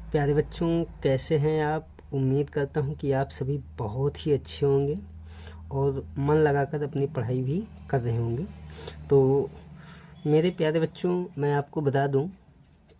प्यारे बच्चों, कैसे हैं आप। उम्मीद करता हूं कि आप सभी बहुत ही अच्छे होंगे और मन लगाकर अपनी पढ़ाई भी कर रहे होंगे। तो मेरे प्यारे बच्चों, मैं आपको बता दूं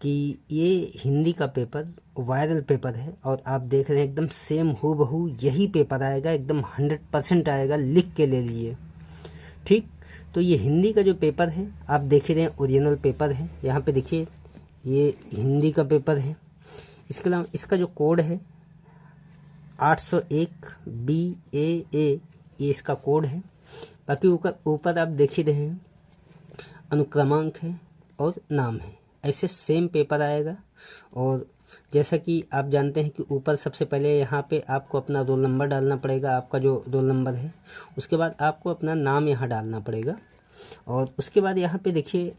कि ये हिंदी का पेपर वायरल पेपर है और आप देख रहे हैं एकदम सेम हूबहू यही पेपर आएगा, एकदम 100% आएगा। लिख के ले लीजिए, ठीक। तो ये हिंदी का जो पेपर है आप देख रहे हैं, ओरिजिनल पेपर है। यहाँ पे देखिए, ये हिंदी का पेपर है। इसके अलावा इसका जो कोड है 801 BAA, ये इसका कोड है। बाकी ऊपर आप देख ही रहे हैं, अनुक्रमांक है और नाम है। ऐसे सेम पेपर आएगा। और जैसा कि आप जानते हैं कि ऊपर सबसे पहले यहाँ पे आपको अपना रोल नंबर डालना पड़ेगा, आपका जो रोल नंबर है। उसके बाद आपको अपना नाम यहाँ डालना पड़ेगा और उसके बाद यहाँ पे देखिए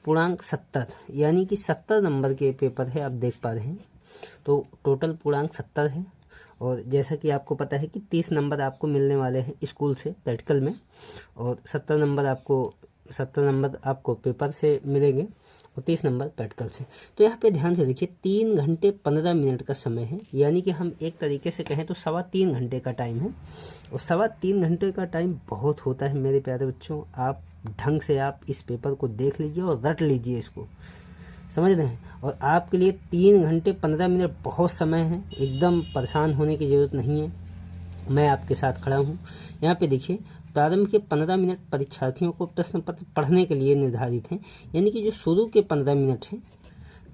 पूर्णांक 70, यानी कि 70 नंबर के पेपर है, आप देख पा रहे हैं। तो टोटल पूर्णांक 70 है। और जैसा कि आपको पता है कि 30 नंबर आपको मिलने वाले हैं स्कूल से प्रैक्टिकल में, और 70 नंबर आपको पेपर से मिलेंगे और 30 नंबर प्रैक्टिकल से। तो यहाँ पे ध्यान से देखिए, 3 घंटे 15 मिनट का समय है, यानी कि हम एक तरीके से कहें तो 3.25 घंटे का टाइम है। और 3.25 घंटे का टाइम बहुत होता है मेरे प्यारे बच्चों। आप ढंग से आप इस पेपर को देख लीजिए और रट लीजिए इसको, समझ रहे हैं। और आपके लिए 3 घंटे 15 मिनट बहुत समय है, एकदम परेशान होने की ज़रूरत नहीं है। मैं आपके साथ खड़ा हूँ। यहाँ पे देखिए, प्रारंभ के 15 मिनट परीक्षार्थियों को प्रश्न पत्र पढ़ने के लिए निर्धारित हैं, यानी कि जो शुरू के 15 मिनट हैं,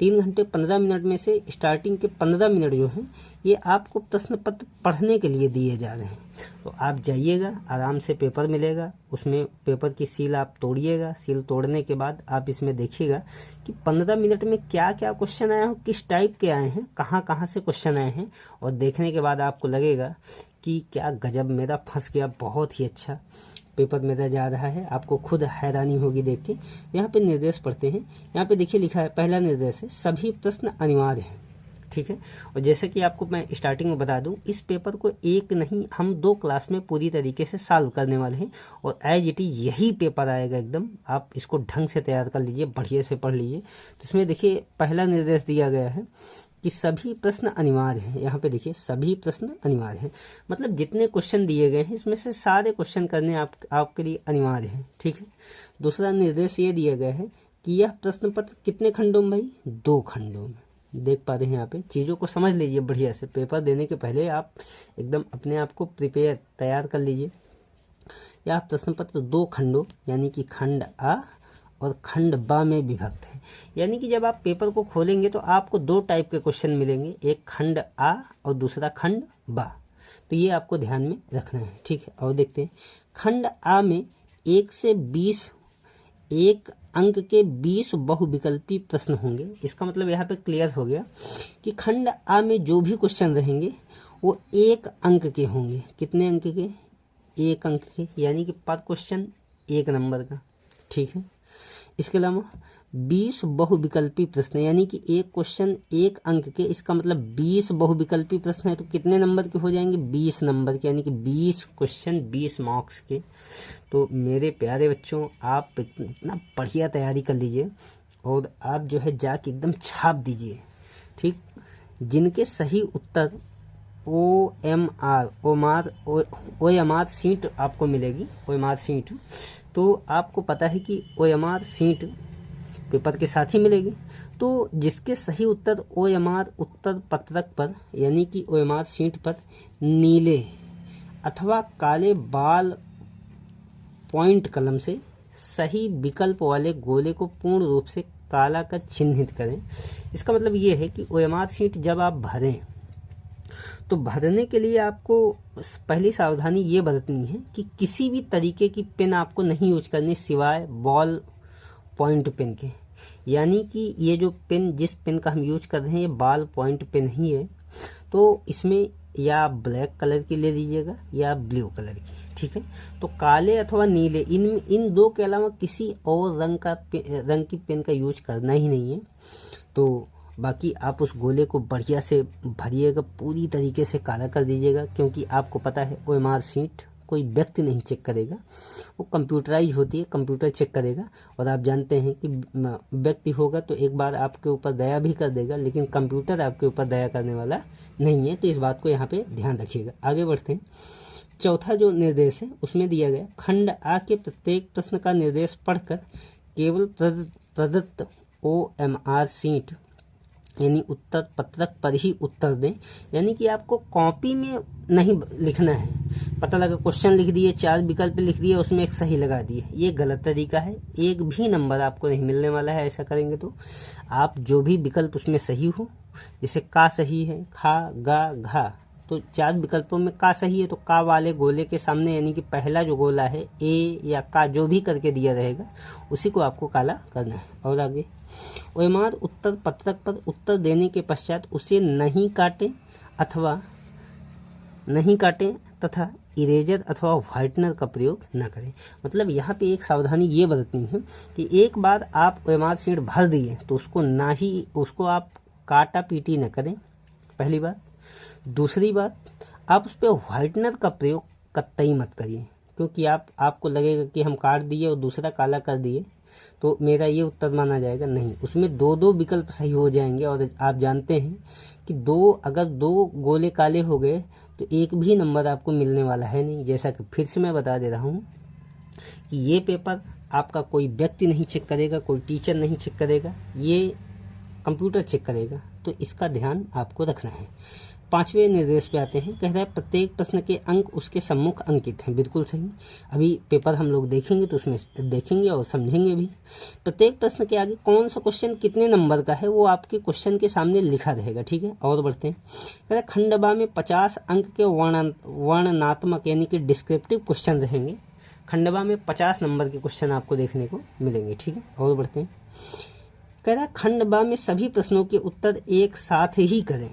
3 घंटे 15 मिनट में से स्टार्टिंग के 15 मिनट जो हैं ये आपको प्रश्न पत्र पढ़ने के लिए दिए जा रहे हैं। तो आप जाइएगा, आराम से पेपर मिलेगा, उसमें पेपर की सील आप तोड़िएगा। सील तोड़ने के बाद आप इसमें देखिएगा कि 15 मिनट में क्या क्या क्वेश्चन आए हो, किस टाइप के आए हैं, कहाँ कहाँ से क्वेश्चन आए हैं। और देखने के बाद आपको लगेगा कि क्या गजब, मेरा फंस गया, बहुत ही अच्छा पेपर मेरा जा रहा है। आपको खुद हैरानी होगी देख के। यहाँ पे निर्देश पढ़ते हैं। यहाँ पे देखिए लिखा है, पहला निर्देश है, सभी प्रश्न अनिवार्य हैं, ठीक है। और जैसे कि आपको मैं स्टार्टिंग में बता दूं, इस पेपर को एक नहीं, हम 2 क्लास में पूरी तरीके से सॉल्व करने वाले हैं। और एज इट इज यही पेपर आएगा एकदम। आप इसको ढंग से तैयार कर लीजिए, बढ़िया से पढ़ लीजिए। तो इसमें देखिए पहला निर्देश दिया गया है कि सभी प्रश्न अनिवार्य हैं। यहाँ पे देखिए, सभी प्रश्न अनिवार्य हैं, मतलब जितने क्वेश्चन दिए गए हैं इसमें से सारे क्वेश्चन करने आपके लिए अनिवार्य हैं, ठीक है। दूसरा निर्देश ये दिया गया है कि यह प्रश्न पत्र कितने खंडों में भाई, 2 खंडों में। देख पा रहे हैं, यहाँ पे चीज़ों को समझ लीजिए बढ़िया से। पेपर देने के पहले आप एकदम अपने आप को प्रिपेयर तैयार कर लीजिए। यह प्रश्न पत्र 2 खंडों यानी कि खंड आ और खंड बा में विभक्त है। यानी कि जब आप पेपर को खोलेंगे तो आपको 2 टाइप के क्वेश्चन मिलेंगे, एक खंड आ और दूसरा खंड बा। तो ये आपको ध्यान में रखना है, ठीक है। और देखते हैं, खंड आ में 1 से 20 एक अंक के 20 बहुविकल्पी प्रश्न होंगे। इसका मतलब यहाँ पे क्लियर हो गया कि खंड आ में जो भी क्वेश्चन रहेंगे वो 1 अंक के होंगे। कितने अंक के, 1 अंक के, यानी कि पर क्वेश्चन 1 नंबर का, ठीक है। इसके अलावा 20 बहुविकल्पी प्रश्न, यानी कि एक क्वेश्चन 1 अंक के, इसका मतलब 20 बहुविकल्पी प्रश्न है तो कितने नंबर के हो जाएंगे, 20 नंबर के, यानी कि 20 क्वेश्चन 20 मार्क्स के। तो मेरे प्यारे बच्चों, आप इतना बढ़िया तैयारी कर लीजिए और आप जो है जाके एकदम छाप दीजिए, ठीक। जिनके सही उत्तर OMR सीट आपको मिलेगी, OMR सीट। तो आपको पता है कि OMR सीट पेपर के साथ ही मिलेगी। तो जिसके सही उत्तर OMR उत्तर पत्रक पर, यानी कि OMR सीट पर नीले अथवा काले बाल पॉइंट कलम से सही विकल्प वाले गोले को पूर्ण रूप से काला कर चिन्हित करें। इसका मतलब ये है कि OMR सीट जब आप भरें तो भरने के लिए आपको पहली सावधानी ये बरतनी है कि किसी भी तरीके की पेन आपको नहीं यूज करनी सिवाय बॉल पॉइंट पेन के। यानी कि ये जो पेन, जिस पेन का हम यूज कर रहे हैं, ये बॉल पॉइंट पेन ही है। तो इसमें या ब्लैक कलर की ले लीजिएगा या ब्लू कलर की, ठीक है। तो काले अथवा नीले, इन 2 के अलावा किसी और रंग की पेन का यूज करना ही नहीं है। तो बाकी आप उस गोले को बढ़िया से भरिएगा, पूरी तरीके से काला कर दीजिएगा, क्योंकि आपको पता है OMR सीट कोई व्यक्ति नहीं चेक करेगा, वो कंप्यूटराइज होती है, कंप्यूटर चेक करेगा। और आप जानते हैं कि व्यक्ति होगा तो एक बार आपके ऊपर दया भी कर देगा, लेकिन कंप्यूटर आपके ऊपर दया करने वाला नहीं है, तो इस बात को यहाँ पे ध्यान रखिएगा। आगे बढ़ते हैं। चौथा जो निर्देश है उसमें दिया गया, खंड आ के प्रत्येक प्रश्न का निर्देश पढ़कर केवल प्रदत्त OMR शीट यानी उत्तर पत्रक पर ही उत्तर दें। यानी कि आपको कॉपी में नहीं लिखना है। पता लगा क्वेश्चन लिख दिए, 4 विकल्प लिख दिए, उसमें एक सही लगा दिए, ये गलत तरीका है, एक भी नंबर आपको नहीं मिलने वाला है। ऐसा करेंगे तो आप जो भी विकल्प उसमें सही हो, जैसे का सही है, खा गा घा, तो 4 विकल्पों में का सही है, तो का वाले गोले के सामने यानी कि पहला जो गोला है ए या का जो भी करके दिया रहेगा उसी को आपको काला करना है। और आगे, OMR उत्तर पत्रक पर उत्तर देने के पश्चात उसे नहीं काटें तथा इरेजर अथवा व्हाइटनर का प्रयोग न करें। मतलब यहाँ पे एक सावधानी ये बरतनी है कि एक बार आप OMR शीट भर दिए तो उसको आप काटा पीटी न करें, पहली बात। दूसरी बात, आप उस पर व्हाइटनर का प्रयोग कतई मत करिए, क्योंकि आपको लगेगा कि हम काट दिए और दूसरा काला कर दिए तो मेरा ये उत्तर माना जाएगा, नहीं। उसमें 2 विकल्प सही हो जाएंगे। और आप जानते हैं कि अगर 2 गोले काले हो गए तो एक भी नंबर आपको मिलने वाला है नहीं। जैसा कि फिर से मैं बता दे रहा हूँ कि ये पेपर आपका कोई व्यक्ति नहीं चेक करेगा, कोई टीचर नहीं चेक करेगा, ये कंप्यूटर चेक करेगा, तो इसका ध्यान आपको रखना है। 5वें निर्देश पे आते हैं। कह रहा है प्रत्येक प्रश्न के अंक उसके सम्मुख अंकित हैं। बिल्कुल सही। अभी पेपर हम लोग देखेंगे तो उसमें देखेंगे और समझेंगे भी। प्रत्येक प्रश्न के आगे कौन सा क्वेश्चन कितने नंबर का है वो आपके क्वेश्चन के सामने लिखा रहेगा, ठीक है। और बढ़ते हैं। कह रहा है खंड बा में 50 अंक के वर्णनात्मक यानी कि डिस्क्रिप्टिव क्वेश्चन रहेंगे। खंड बा में 50 नंबर के क्वेश्चन आपको देखने को मिलेंगे, ठीक है। और बढ़ते हैं। कह रहा है खंड बा में सभी प्रश्नों के उत्तर एक साथ ही करें।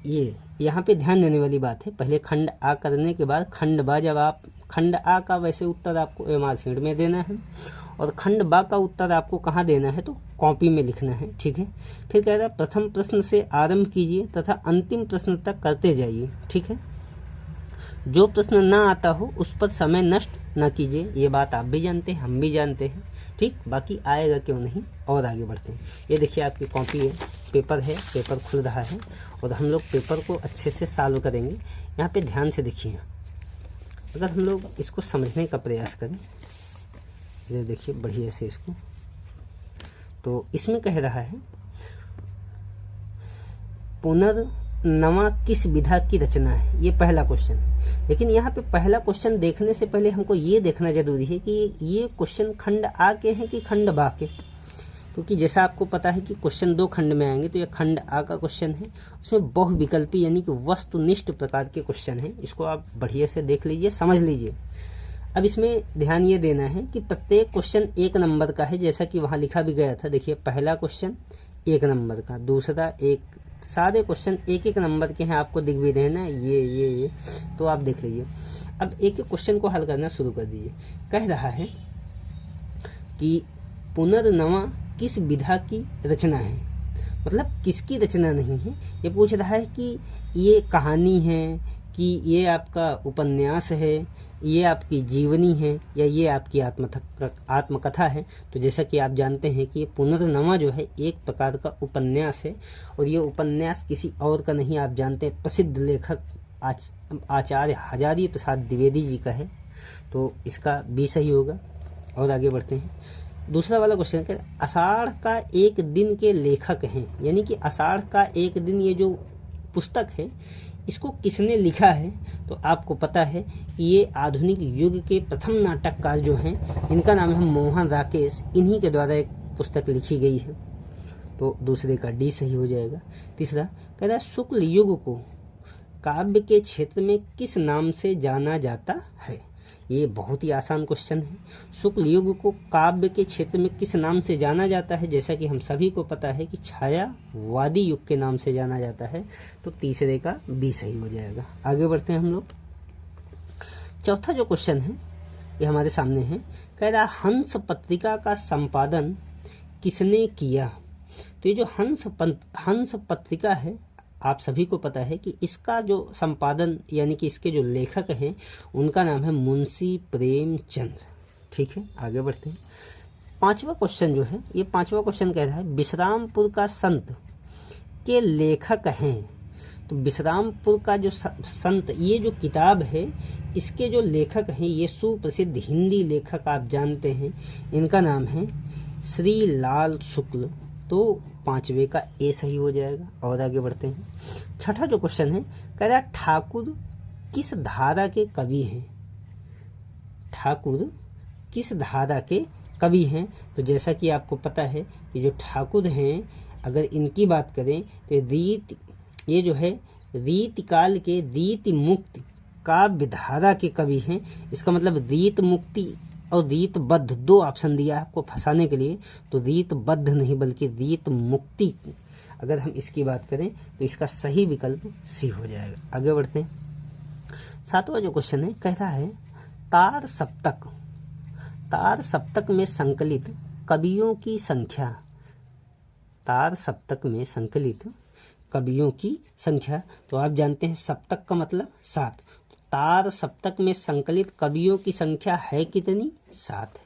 ये यहाँ पे ध्यान देने वाली बात है। पहले खंड आ करने के बाद खंड बा, जब आप खंड आ का वैसे उत्तर आपको OMR शीट में देना है और खंड बा का उत्तर आपको कहाँ देना है, तो कॉपी में लिखना है, ठीक है। फिर कह रहा है प्रथम प्रश्न से आरंभ कीजिए तथा अंतिम प्रश्न तक करते जाइए, ठीक है। जो प्रश्न ना आता हो उस पर समय नष्ट न कीजिए। ये बात आप भी जानते हैं, हम भी जानते हैं, ठीक। बाकी आएगा क्यों नहीं। और आगे बढ़ते हैं। ये देखिए आपकी कॉपी है, पेपर खुल रहा है और हम लोग पेपर को अच्छे से सॉल्व करेंगे। यहाँ पे ध्यान से देखिए, अगर हम लोग इसको समझने का प्रयास करें, ये देखिए बढ़िया से इसको, तो इसमें कह रहा है पुनर्नवा किस विधा की रचना है, ये पहला क्वेश्चन है। लेकिन यहाँ पे पहला क्वेश्चन देखने से पहले हमको ये देखना जरूरी है कि ये क्वेश्चन खंड आ के हैं कि खंड बा के, क्योंकि जैसा आपको पता है कि क्वेश्चन 2 खंड में आएंगे, तो ये खंड आ का क्वेश्चन है। उसमें बहुविकल्पी यानी कि वस्तुनिष्ठ प्रकार के क्वेश्चन हैं। इसको आप बढ़िया से देख लीजिए, समझ लीजिए। अब इसमें ध्यान ये देना है कि प्रत्येक क्वेश्चन 1 नंबर का है, जैसा कि वहाँ लिखा भी गया था। देखिए पहला क्वेश्चन 1 नंबर का, दूसरा सारे क्वेश्चन 1 नंबर के हैं। आपको दिख भी रहे ना, ये तो आप देख लीजिए। अब एक क्वेश्चन को हल करना शुरू कर दीजिए। कह रहा है कि पुनर्नवा किस विधा की रचना है, मतलब किसकी रचना नहीं है। ये पूछ रहा है कि ये कहानी है, कि ये आपका उपन्यास है, ये आपकी जीवनी है, या ये आपकी आत्मकथा है। तो जैसा कि आप जानते हैं कि ये पुनर्नवा जो है एक प्रकार का उपन्यास है, और ये उपन्यास किसी और का नहीं, आप जानते हैं प्रसिद्ध लेखक आचार्य हजारी प्रसाद द्विवेदी जी का है। तो इसका भी सही होगा। और आगे बढ़ते हैं। दूसरा वाला क्वेश्चन है, आषाढ़ का एक दिन के लेखक हैं, यानी कि आषाढ़ का एक दिन ये जो पुस्तक है इसको किसने लिखा है। तो आपको पता है कि ये आधुनिक युग के प्रथम नाटककार जो हैं, इनका नाम है मोहन राकेश, इन्हीं के द्वारा एक पुस्तक लिखी गई है। तो दूसरे का डी सही हो जाएगा। तीसरा कह रहा है शुक्ल युग को काव्य के क्षेत्र में किस नाम से जाना जाता है। ये बहुत ही आसान क्वेश्चन है। शुक्ल युग को काव्य के क्षेत्र में किस नाम से जाना जाता है, जैसा कि हम सभी को पता है कि छायावादी युग के नाम से जाना जाता है। तो तीसरे का बी सही हो जाएगा। आगे बढ़ते हैं हम लोग। चौथा जो क्वेश्चन है ये हमारे सामने है। कह रहा हंस पत्रिका का संपादन किसने किया। तो ये जो हंस पत्रिका है, आप सभी को पता है कि इसका जो संपादन यानी कि इसके जो लेखक हैं उनका नाम है मुंशी प्रेमचंद। ठीक है, आगे बढ़ते हैं। पांचवा क्वेश्चन जो है, ये पांचवा क्वेश्चन कह रहा है विश्रामपुर का संत के लेखक हैं। तो विश्रामपुर का जो संत, ये जो किताब है इसके जो लेखक हैं ये सुप्रसिद्ध हिंदी लेखक आप जानते हैं, इनका नाम है श्री लाल शुक्ल। तो पांचवे का ए सही हो जाएगा। और आगे बढ़ते हैं। छठा जो क्वेश्चन है कह रहा है ठाकुर किस धारा के कवि हैं। ठाकुर किस धारा के कवि हैं। तो जैसा कि आपको पता है कि जो ठाकुर हैं अगर इनकी बात करें तो रीत, ये जो है रीत काल के रीत मुक्ति काव्य धारा के कवि हैं। इसका मतलब रीत मुक्ति और रीतबद्ध, दो ऑप्शन दिया आपको फंसाने के लिए, तो रीतबद्ध नहीं बल्कि रीत मुक्ति अगर हम इसकी बात करें तो इसका सही विकल्प सी हो जाएगा। आगे बढ़ते हैं। सातवां जो क्वेश्चन है कह रहा है तार सप्तक, तार सप्तक में संकलित कवियों की संख्या। तार सप्तक में संकलित कवियों की संख्या। तो आप जानते हैं सप्तक का मतलब 7। तार सप्तक में संकलित कवियों की संख्या है कितनी? 7 है।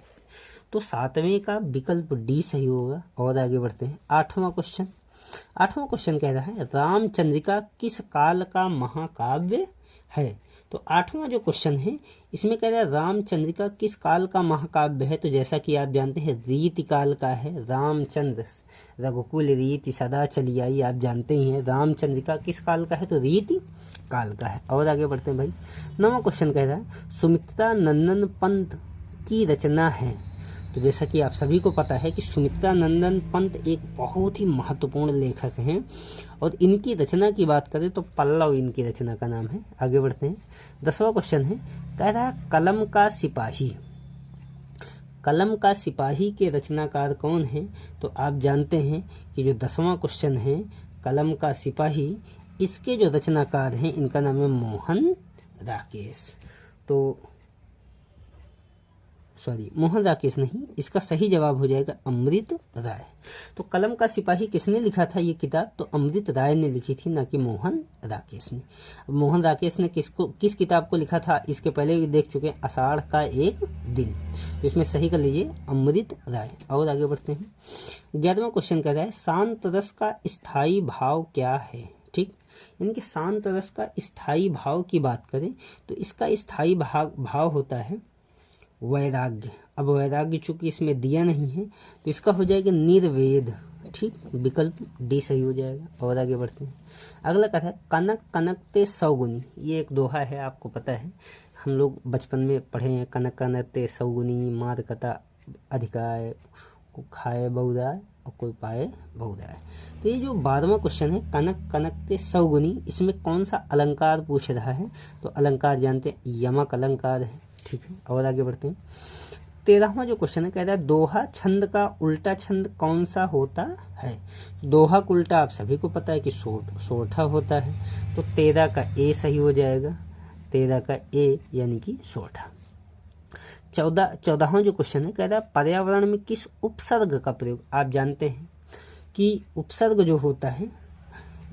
तो 7वें का विकल्प डी सही होगा। और आगे बढ़ते हैं। आठवां क्वेश्चन कह रहा है रामचंद्रिका किस काल का महाकाव्य है। तो आठवां जो क्वेश्चन है इसमें कह रहा है रामचंद्रिका किस काल का महाकाव्य है। तो जैसा कि आप जानते हैं रीति काल का है। रामचंद्र रघुकुल रीति सदा चली आई, आप जानते ही हैं। रामचंद्रिका किस काल का है तो रीति काल का है। और आगे बढ़ते हैं भाई। 9वां क्वेश्चन कह रहा है सुमित्रा नंदन पंत की रचना है। तो जैसा कि आप सभी को पता है कि सुमित्रा नंदन पंत एक बहुत ही महत्वपूर्ण लेखक हैं और इनकी रचना की बात करें तो पल्लव इनकी रचना का नाम है। आगे बढ़ते हैं। 10वां क्वेश्चन है कह रहा है कलम का सिपाही। कलम का सिपाही के रचनाकार कौन हैं। तो आप जानते हैं कि जो 10वां क्वेश्चन है कलम का सिपाही, इसके जो रचनाकार हैं इनका नाम है मोहन राकेश। तो मोहन राकेश नहीं, इसका सही जवाब हो जाएगा अमृत राय। तो कलम का सिपाही किसने लिखा था ये किताब, तो अमृत राय ने लिखी थी, ना कि मोहन राकेश ने। मोहन राकेश ने किस किताब को लिखा था इसके पहले भी देख चुके हैं, आषाढ़ का एक दिन। तो इसमें सही कर लीजिए अमृत राय। और आगे बढ़ते हैं। 11वां क्वेश्चन कह रहा है शांत रस का स्थायी भाव क्या है। ठीक, इनके शांत रस का स्थायी भाव की बात करें तो इसका स्थायी भाव होता है वैराग्य। अब वैराग्य चूंकि इसमें दिया नहीं है तो इसका हो जाएगा निर्वेद। ठीक, विकल्प डी सही हो जाएगा। और आगे बढ़ते हैं। अगला कथा है कनक कनकते सौगुनी। ये एक दोहा है, आपको पता है, हम लोग बचपन में पढ़े हैं। कनक कनकते सौगुनी मार कथा अधिकाय, को खाए बहुराय और कोई पाए बहुराय। तो ये जो 12वां क्वेश्चन है कनक कनकते सौगुनी, इसमें कौन सा अलंकार पूछ रहा है। तो अलंकार जानते हैं यमक अलंकार है। ठीक है, और आगे बढ़ते हैं। 13वां जो क्वेश्चन है कह रहा है दोहा छंद का उल्टा छंद कौन सा होता है। दोहा का उल्टा आप सभी को पता है कि सोठा होता है। तो 13 का ए सही हो जाएगा। 13 का ए यानी कि सोठा। 14वां जो क्वेश्चन है कह रहा है पर्यावरण में किस उपसर्ग का प्रयोग। आप जानते हैं कि उपसर्ग जो होता है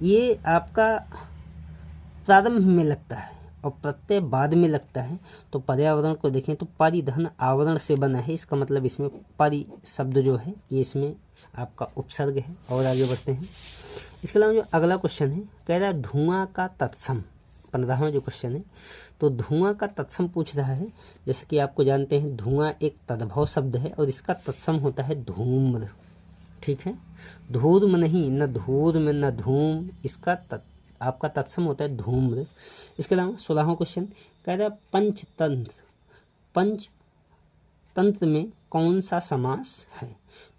ये आपका प्रारंभ में लगता है और प्रत्यय बाद में लगता है। तो पर्यावरण को देखें तो परिधन आवरण से बना है, इसका मतलब इसमें परि शब्द जो है ये इसमें आपका उपसर्ग है। और आगे बढ़ते हैं। इसके अलावा जो अगला क्वेश्चन है कह रहा है धुआं का तत्सम। 15वां जो क्वेश्चन है तो धुआं का तत्सम पूछ रहा है। जैसे कि आपको जानते हैं धुआं एक तद्भव शब्द है और इसका तत्सम होता है धूम्र। ठीक है, धूर्म नहीं, न धूर्म न धूम, इसका आपका तत्सम होता है धूम्र। इसके अलावा 16वां क्वेश्चन कह रहा है पंचतंत्र। पंचतंत्र में कौन सा समास है।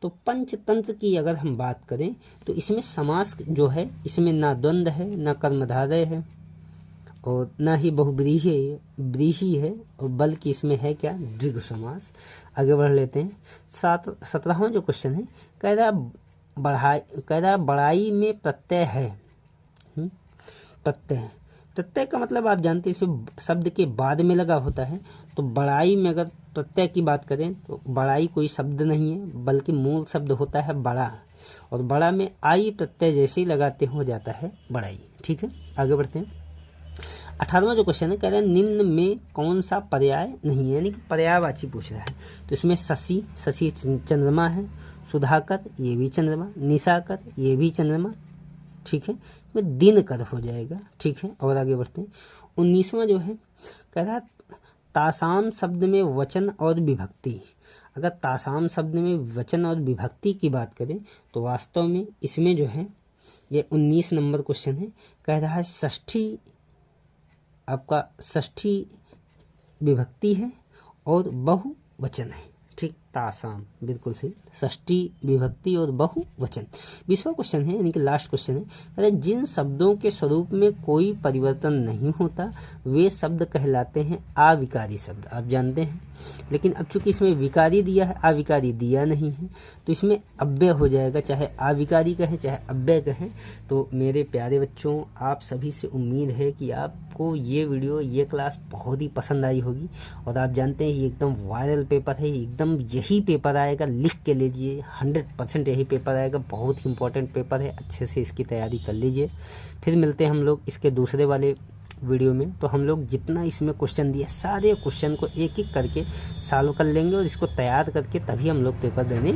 तो पंचतंत्र की अगर हम बात करें तो इसमें समास जो है इसमें ना द्वंद्व है, ना कर्मधारय है और ना ही बहुव्रीहि है और बल्कि इसमें है क्या द्विगु समास। आगे बढ़ लेते हैं। 17वां जो क्वेश्चन है कह रहा बढ़ाई में प्रत्यय है। प्रत्यय का मतलब आप जानते हैं इसे शब्द के बाद में लगा होता है। तो बड़ाई में अगर प्रत्यय की बात करें तो बड़ाई कोई शब्द नहीं है बल्कि मूल शब्द होता है बड़ा। और बड़ा में आई प्रत्यय जैसे ही लगाते हो जाता है बड़ाई। ठीक है, आगे बढ़ते हैं। 18वां जो क्वेश्चन है, कह रहे हैं निम्न में कौन सा पर्याय नहीं है, यानी कि पर्यायवाची पूछ रहा है। तो इसमें शशि, शशि चंद्रमा है, सुधाकर ये भी चंद्रमा, निशाकर ये भी चंद्रमा। ठीक है, इसमें दिनकर हो जाएगा। ठीक है, और आगे बढ़ते हैं। 19वां जो है, कह रहा है तासाम शब्द में वचन और विभक्ति। अगर तासाम शब्द में वचन और विभक्ति की बात करें तो वास्तव में इसमें जो है ये 19 नंबर क्वेश्चन है। कह रहा है षष्ठी, आपका षष्ठी विभक्ति है और बहुवचन है। ठीक, तासाम बिल्कुल सही, षष्ठी विभक्ति और बहुवचन। 20वां क्वेश्चन है, यानी कि लास्ट क्वेश्चन है, अरे जिन शब्दों के स्वरूप में कोई परिवर्तन नहीं होता वे शब्द कहलाते हैं अविकारी शब्द। आप जानते हैं, लेकिन अब चूंकि इसमें विकारी दिया है, अविकारी दिया नहीं है, तो इसमें अव्यय हो जाएगा, चाहे अविकारी कहें चाहे अव्यय कहें। तो मेरे प्यारे बच्चों, आप सभी से उम्मीद है कि आपको ये वीडियो, ये क्लास बहुत ही पसंद आई होगी। और आप जानते हैं ये एकदम वायरल पेपर है, एकदम यही पेपर आएगा, लिख के लीजिए, 100% यही पेपर आएगा। बहुत ही इंपॉर्टेंट पेपर है, अच्छे से इसकी तैयारी कर लीजिए। फिर मिलते हैं हम लोग इसके दूसरे वाले वीडियो में। तो हम लोग जितना इसमें क्वेश्चन दिए सारे क्वेश्चन को एक एक करके सॉल्व कर लेंगे और इसको तैयार करके तभी हम लोग पेपर देने